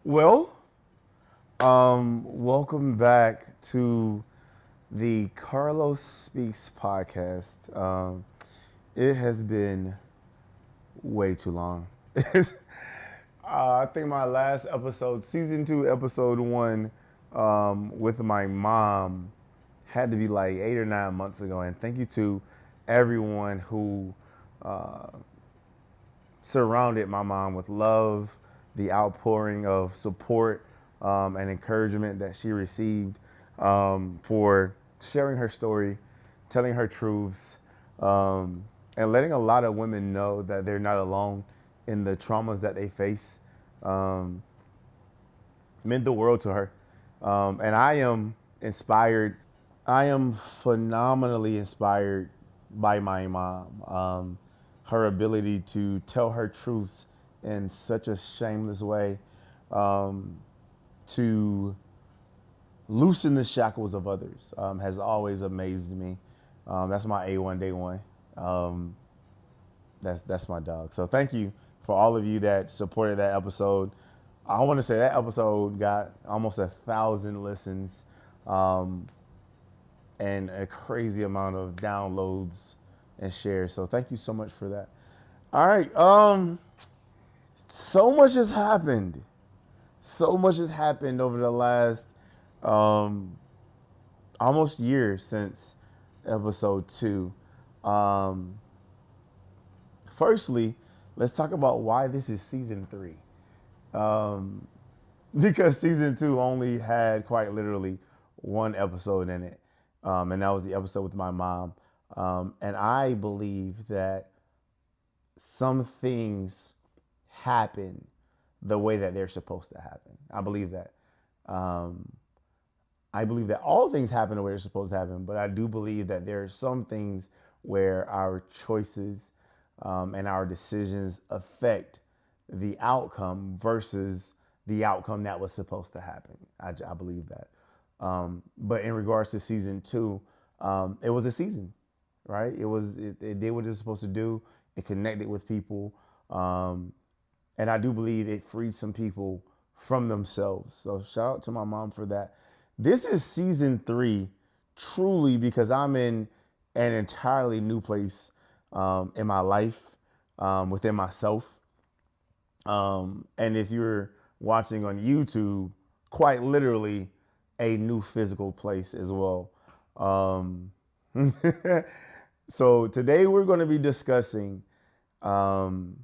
Well, welcome back to the Carlos Speaks podcast. It has been way too long. I think my last episode, season two, episode one, with my mom, had to be like 8 or 9 months ago. And thank you to everyone who uh, surrounded my mom with love, the outpouring of support and encouragement that she received for sharing her story, telling her truths, and letting a lot of women know that they're not alone in the traumas that they face. Um, Meant the world to her. And I am inspired. I am phenomenally inspired by my mom. Her ability to tell her truths in such a shameless way, um, to loosen the shackles of others, has always amazed me. That's my A1 day one. Um, that's my dog. So thank you for all of you that supported that episode. I want to say that episode got almost 1,000 listens, um, and a crazy amount of downloads and shares. So thank you so much for that. All right. So much has happened. So much has happened over the last um, almost year since episode two. Um, Firstly, let's talk about why this is season three. Um, because season two only had quite literally one episode in it, and that was the episode with my mom. And I believe that some things happen the way that they're supposed to happen. I believe that. Um, I believe that all things happen the way they're supposed to happen, but I do believe that there are some things where our choices and our decisions affect the outcome versus the outcome that was supposed to happen. I believe that. But in regards to season two, it was a season, right? It did what it's supposed to do. It connected with people, um, and I do believe it freed some people from themselves. So shout out to my mom for that. This is season three, truly because I'm in an entirely new place in my life, within myself. And if you're watching on YouTube, quite literally a new physical place as well. Um, so today we're going to be discussing um,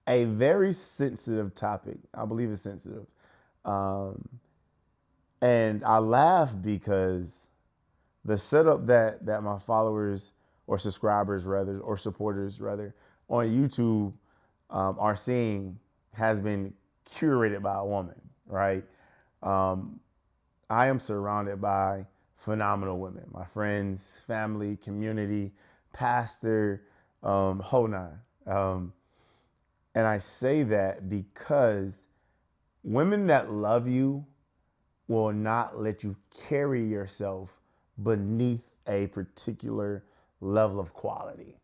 a very sensitive topic. I believe it's sensitive. Um, and I laugh because the setup that my followers or subscribers rather or supporters rather on YouTube are seeing has been curated by a woman, right? Um, I am surrounded by phenomenal women, my friends, family, community, pastor, whole nine. And I say that because women that love you will not let you carry yourself beneath a particular level of quality,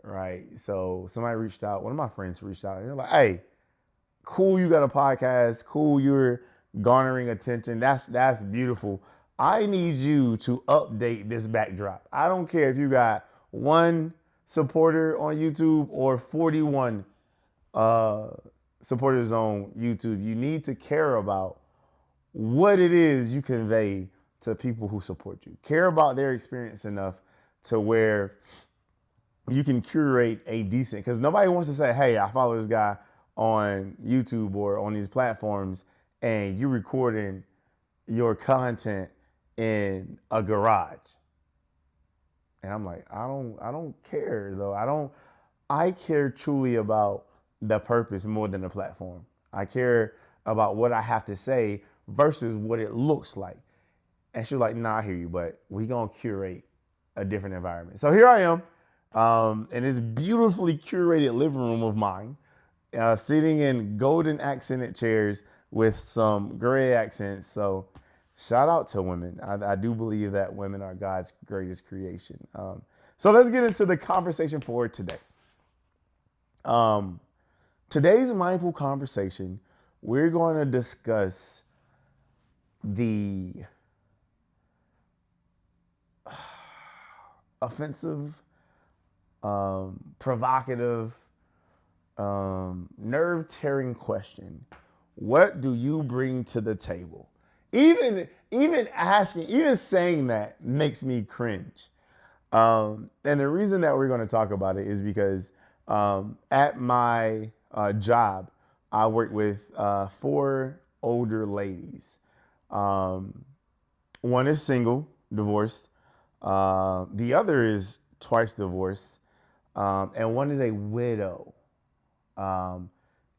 right? So somebody reached out, one of my friends reached out, and they're like, "Hey, cool, you got a podcast. Cool, you're garnering attention. That's beautiful. I need you to update this backdrop. I don't care if you got one supporter on YouTube or 41 uh, supporters on YouTube. You need to care about what it is you convey to people who support you. Care about their experience enough to where you can curate a decent, because nobody wants to say, hey, I follow this guy on YouTube or on these platforms and you recording your content in a garage. And I'm like, I don't care though. I care truly about the purpose more than the platform. I care about what I have to say versus what it looks like. And she was like, nah, I hear you, but we gonna curate a different environment. So here I am, in this beautifully curated living room of mine, sitting in golden accented chairs with some gray accents. So shout out to women. I do believe that women are God's greatest creation. So let's get into the conversation for today. Um, Today's mindful conversation, we're going to discuss the offensive, provocative, nerve-tearing question. What do you bring to the table? Even saying that makes me cringe. And the reason that we're going to talk about it is because at my job, I work with four older ladies. Um, One is single, divorced. The other is twice divorced. And one is a widow. Um,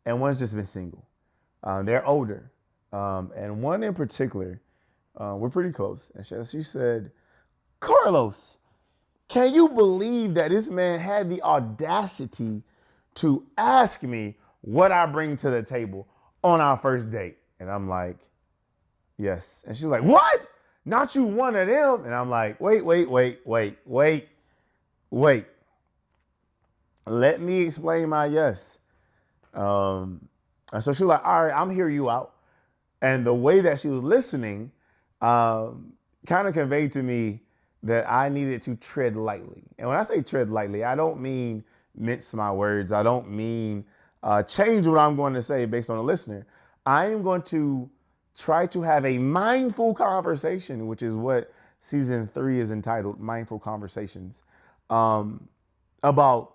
and one's just been single. They're older. And one in particular, we're pretty close. And she said, Carlos, can you believe that this man had the audacity to ask me what I bring to the table on our first date? And I'm like, yes. And she's like, what? Not you one of them? And I'm like, wait. Let me explain my yes. And so she was like, all right, I'm hear you out. And the way that she was listening kind of conveyed to me that I needed to tread lightly. And when I say tread lightly, I don't mean mince my words. I don't mean change what I'm going to say based on the listener. I am going to try to have a mindful conversation, which is what season 3 is entitled, Mindful Conversations, about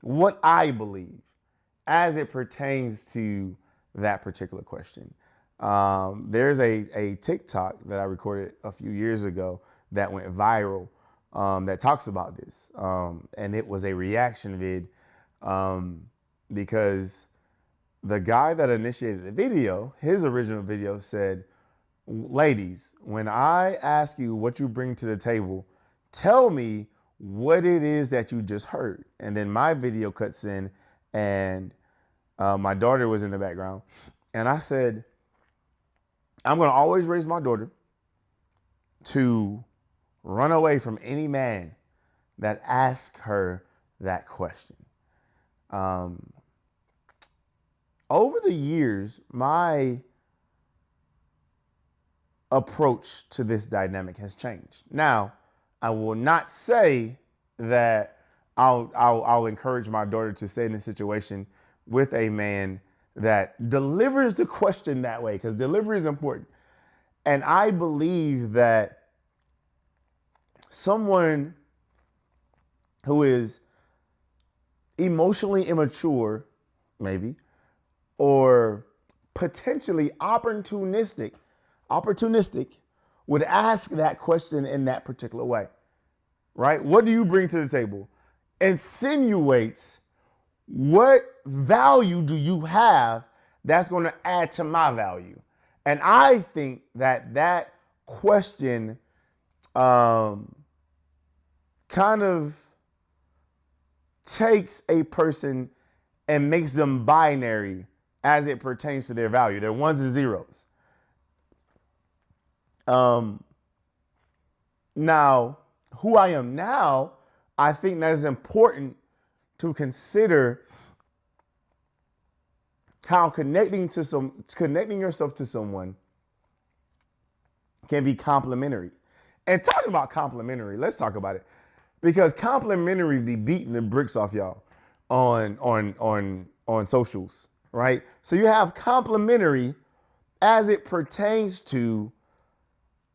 what I believe as it pertains to that particular question. There's a TikTok that I recorded a few years ago that went viral that talks about this. And it was a reaction vid because the guy that initiated the video, his original video said, ladies, when I ask you what you bring to the table, tell me what it is that you just heard. And then my video cuts in and my daughter was in the background. And I said, I'm going to always raise my daughter to run away from any man that asks her that question. Over the years, my approach to this dynamic has changed. Now, I will not say that I'll encourage my daughter to stay in a situation with a man that delivers the question that way, because delivery is important. And I believe that someone who is emotionally immature, maybe, or potentially opportunistic would ask that question in that particular way, right? What do you bring to the table? Insinuates what value do you have that's going to add to my value? And I think that that question kind of takes a person and makes them binary as it pertains to their value. They're ones and zeros. Now, who I am now, I think that is important to consider how connecting yourself to someone can be complimentary. And talking about complimentary, let's talk about it. Because complimentary be beating the bricks off y'all on socials, right? So you have complimentary as it pertains to,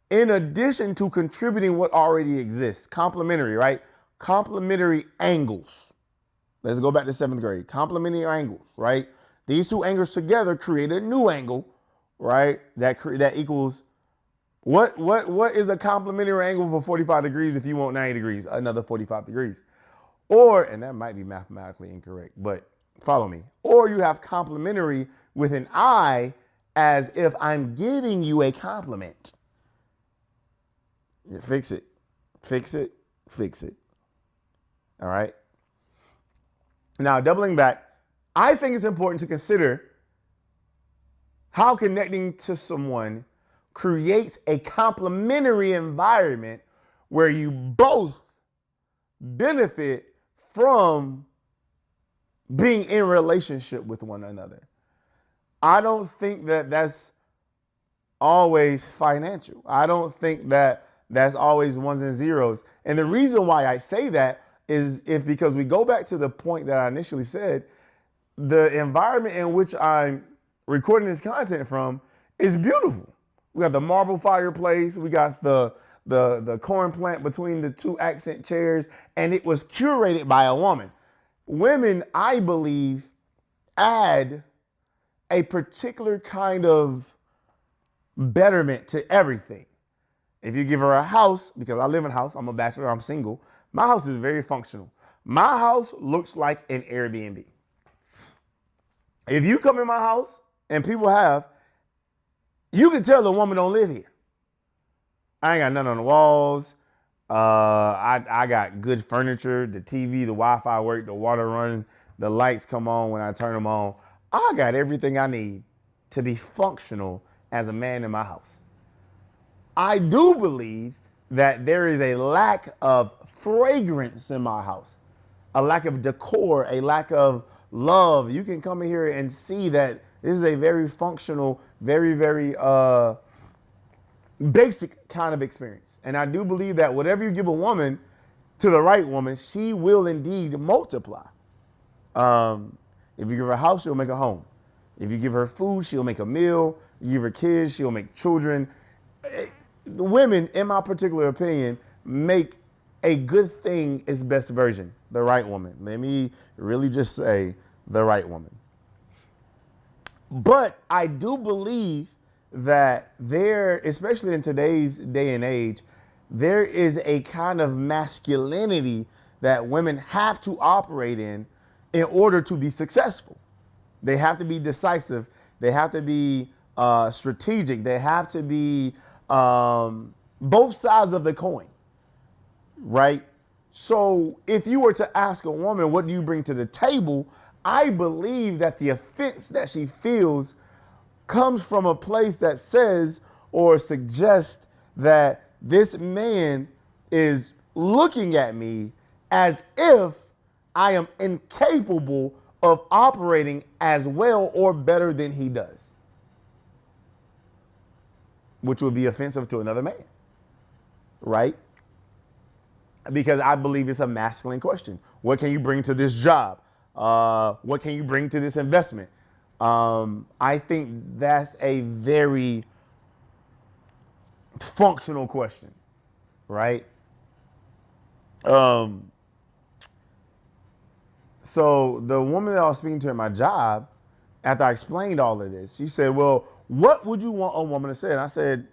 in addition to contributing what already exists, complementary, right? Complementary angles. Let's go back to 7th grade. Complementary angles, right? These two angles together create a new angle, right? That equals what is a complementary angle for 45 degrees if you want 90 degrees? Another 45 degrees. Or, and that might be mathematically incorrect, but follow me. Or you have complementary with an I as if I'm giving you a compliment. Yeah, fix it. All right. Now, doubling back, I think it's important to consider how connecting to someone creates a complementary environment where you both benefit from being in relationship with one another. I don't think that that's always financial. I don't think that that's always ones and zeros. And the reason why I say that is if because we go back to the point that I initially said, the environment in which I'm recording this content from is beautiful. We got the marble fireplace, we got the corn plant between the two accent chairs, and it was curated by a woman. Women, I believe, add a particular kind of betterment to everything. If you give her a house, because I live in a house, I'm a bachelor, I'm single, my house is very functional. My house looks like an Airbnb. If you come in my house, and people have, you can tell the woman don't live here. I ain't got nothing on the walls. I got good furniture, the TV, the Wi-Fi work, the water running, the lights come on when I turn them on. I got everything I need to be functional as a man in my house. I do believe that there is a lack of fragrance in my house, a lack of decor, a lack of love. You can come in here and see that this is a very functional, very basic kind of experience. And I do believe that whatever you give a woman to the right woman, she will indeed multiply. If you give her a house, she'll make a home. If you give her food, she'll make a meal. You give her kids, she'll make children. Women, in my particular opinion, make a good thing its best version, the right woman. Let me really just say the right woman. But I do believe that there, especially in today's day and age, there is a kind of masculinity that women have to operate in order to be successful. They have to be decisive. They have to be strategic. They have to be both sides of the coin, right? So if you were to ask a woman, what do you bring to the table? I believe that the offense that she feels comes from a place that says or suggests that this man is looking at me as if I am incapable of operating as well or better than he does, which would be offensive to another man, right? Because I believe it's a masculine question. What can you bring to this job? What can you bring to this investment? I think that's a very functional question, right? Um, so the woman that I was speaking to at my job, after I explained all of this, she said, well, what would you want a woman to say? And I said,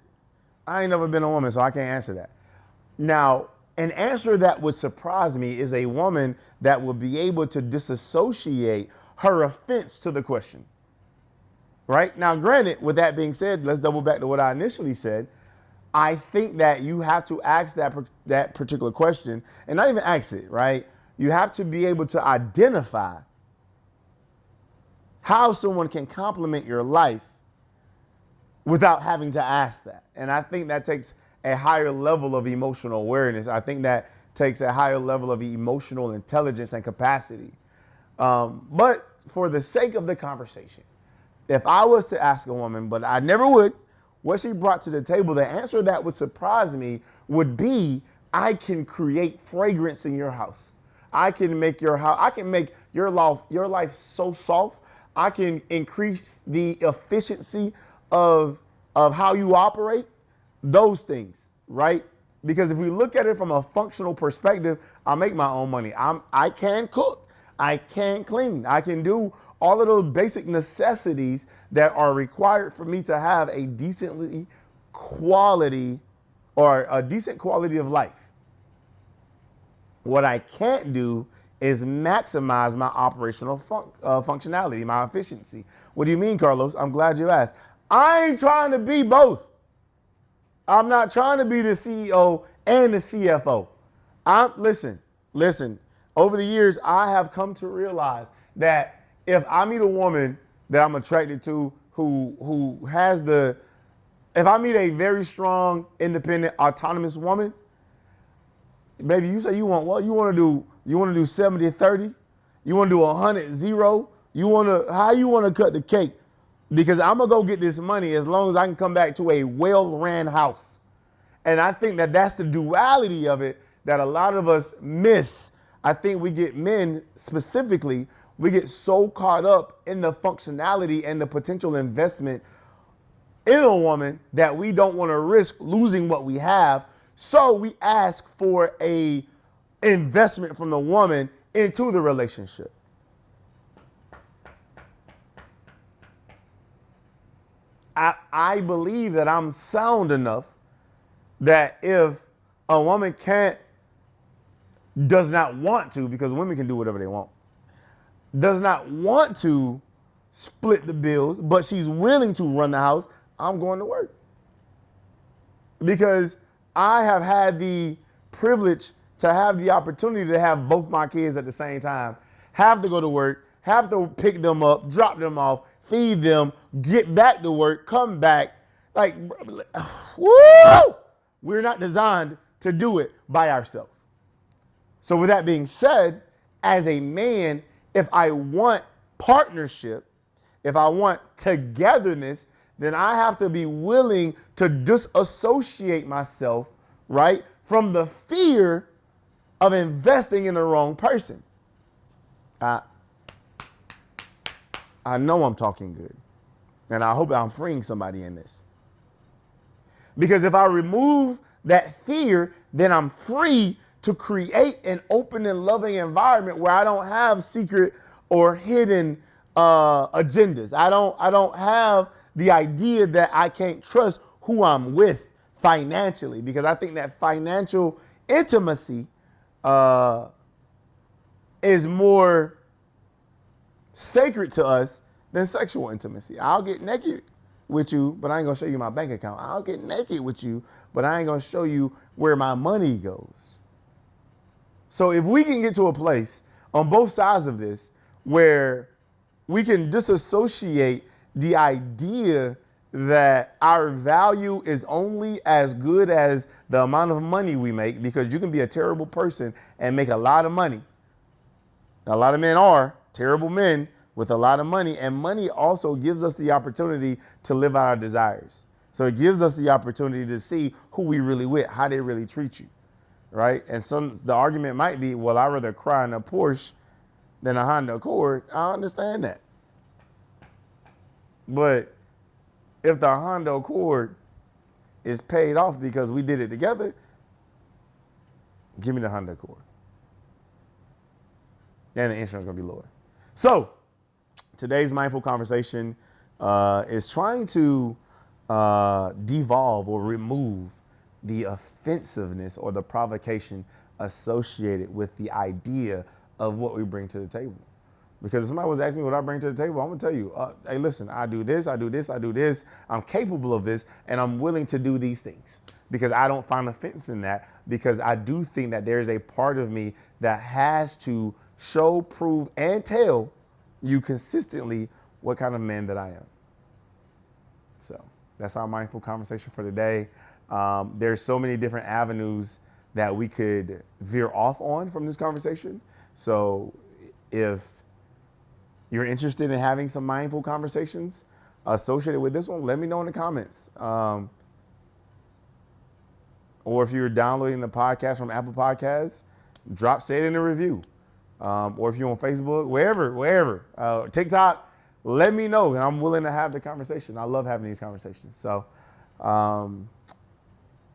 I ain't never been a woman, so I can't answer that. Now, an answer that would surprise me is a woman that would be able to disassociate her offense to the question. Right? Now, granted, with that being said, let's double back to what I initially said. I think that you have to ask that particular question and not even ask it, right? You have to be able to identify how someone can complement your life without having to ask that. And I think that takes a higher level of emotional awareness. I think that takes a higher level of emotional intelligence and capacity. But for the sake of the conversation, if I was to ask a woman, but I never would, what she brought to the table, the answer that would surprise me would be, I can create fragrance in your house. I can make your house, I can make your life so soft. I can increase the efficiency of how you operate, those things, right? Because if we look at it from a functional perspective, I make my own money. I can cook, I can clean, I can do all of those basic necessities that are required for me to have a decently quality or a decent quality of life. What I can't do is maximize my operational functionality, my efficiency. What do you mean, Carlos? I'm glad you asked. I ain't trying to be both. I'm not trying to be the CEO and the CFO. Listen. Over the years, I have come to realize that if I meet a woman that I'm attracted to who has if I meet a very strong, independent, autonomous woman, baby, you say you want what? You want to do 70-30? You want to do 100-0? How you want to cut the cake? because I'm going to go get this money as long as I can come back to a well-ran house. And I think that that's the duality of it that a lot of us miss. I think we get, men specifically, we get so caught up in the functionality and the potential investment in a woman that we don't want to risk losing what we have. So we ask for a investment from the woman into the relationship. I believe that I'm sound enough that if a woman does not want to, because women can do whatever they want, does not want to split the bills, but she's willing to run the house, I'm going to work. Because I have had the privilege to have the opportunity to have both my kids at the same time, have to go to work, have to pick them up, drop them off, feed them, get back to work, come back. Like, woo! We're not designed to do it by ourselves. So with that being said, as a man, if I want partnership, if I want togetherness, then I have to be willing to disassociate myself, right, from the fear of investing in the wrong person. I know I'm talking good, and I hope I'm freeing somebody in this. Because if I remove that fear, then I'm free to create an open and loving environment where I don't have secret or hidden agendas. I don't have the idea that I can't trust who I'm with financially, because I think that financial intimacy is more sacred to us than sexual intimacy. I'll get naked with you, but I ain't gonna show you my bank account. I'll get naked with you, but I ain't gonna show you where my money goes. So if we can get to a place on both sides of this where we can disassociate the idea that our value is only as good as the amount of money we make, because you can be a terrible person and make a lot of money. Now, a lot of men are terrible men with a lot of money, and money also gives us the opportunity to live out our desires. So it gives us the opportunity to see who we really with, how they really treat you, right? And the argument might be, well, I'd rather cry in a Porsche than a Honda Accord. I understand that. But if the Honda Accord is paid off because we did it together, give me the Honda Accord. Then the insurance is going to be lower. So today's mindful conversation is trying to devolve or remove the offensiveness or the provocation associated with the idea of what we bring to the table. Because if somebody was asking me what I bring to the table, I'm going to tell you, hey, listen, I do this, I do this, I do this. I'm capable of this, and I'm willing to do these things. Because I don't find offense in that, because I do think that there's a part of me that has to show, prove, and tell you consistently what kind of man that I am. So that's our mindful conversation for today. There's so many different avenues that we could veer off on from this conversation. So if you're interested in having some mindful conversations associated with this one, let me know in the comments. Or if you're downloading the podcast from Apple Podcasts, say it in a review. Or if you're on Facebook, wherever, TikTok, let me know, and I'm willing to have the conversation. I love having these conversations. So,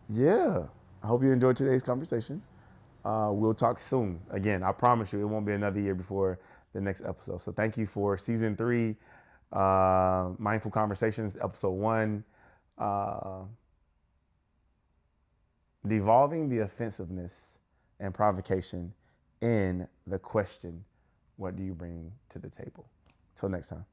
yeah, I hope you enjoyed today's conversation. We'll talk soon. Again, I promise you, it won't be another year before the next episode. So thank you for season 3, Mindful Conversations, episode 1, devolving the offensiveness and provocation in the question, what do you bring to the table? Till next time.